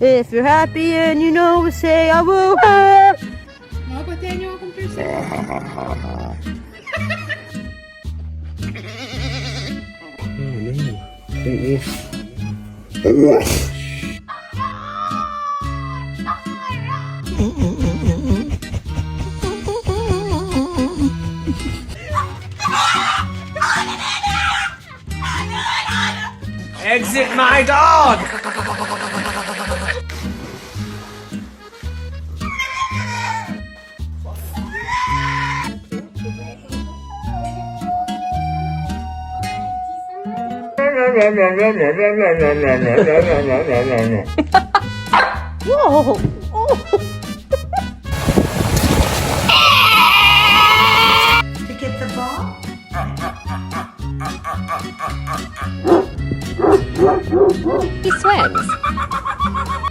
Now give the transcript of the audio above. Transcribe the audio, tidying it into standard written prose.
If you're happy and you know, say I will. Mabatayan niyo akong person. Exit my dog! Whoa! To get the ball? Oh!